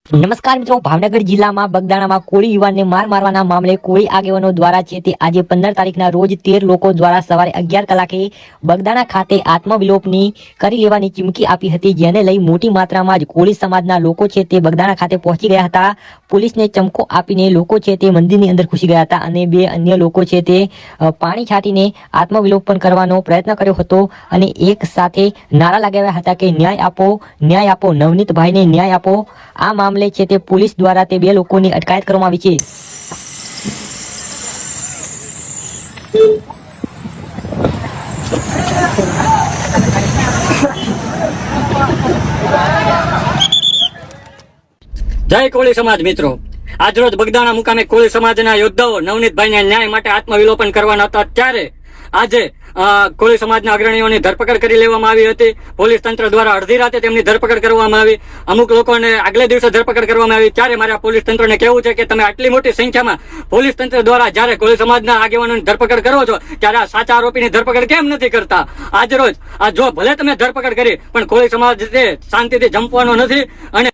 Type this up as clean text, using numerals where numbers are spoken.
નમસ્કાર મિત્રો, ભાવનગર જિલ્લામાં બગદાણામાં કોળી યુવાનને મારવાના મામલે કોળી આગેવાનો દ્વારા છે તે આજે 15 તારીખના રોજ 13 લોકો દ્વારા સવારે 11 કલાકે બગદાણા ખાતે આત્મવિલોપની કરી લેવાની ચીમકી આપી હતી, જેને લઈ મોટી માત્રામાં જ કોળી સમાજના લોકો છે તે બગદાણા ખાતે પહોંચી ગયા હતા. પોલીસને ચમકો આપીને લોકો છે તે મંદિરની અંદર ઘૂસી ગયા હતા અને બે અન્ય લોકો છે તે પાણી છાંટીને આત્મવિલોપન કરવાનો પ્રયત્ન કર્યો હતો અને એક સાથે નારા લગાવ્યા હતા કે ન્યાય આપો, ન્યાય આપો, નવનીતભાઈને ન્યાય આપો. આ મામલે છે તે પોલીસ દ્વારા તે બે લોકોની અટકાયત કરવામાં આવી છે. જય કોળી સમાજ મિત્રો, આજરોજ બગદાણા મુકામે કોળી સમાજના યોદ્ધાઓ નવનીતભાઈને ન્યાય માટે આત્મવિલોપન કરવાના હતા, ત્યારે આજે કોળી સમાજના અગ્રણીઓની ધરપકડ કરી લેવામાં આવી હતી. પોલીસ તંત્ર દ્વારા અડધી રાતે તેમની ધરપકડ કરવામાં આવી. અમુક લોકોને આગલે દિવસે ધરપકડ કરવામાં આવી. ત્યારે મારે પોલીસ તંત્રને કહેવું છે કે તમે આટલી મોટી સંખ્યામાં પોલીસ તંત્ર દ્વારા જ્યારે કોળી સમાજના આગેવાનોની ધરપકડ કરો છો, ત્યારે આ સાચા આરોપીની ધરપકડ કેમ નથી કરતા? આજરોજ જો ભલે તમે ધરપકડ કરી, પણ કોળી સમાજ શાંતિથી જંપવાનો નથી અને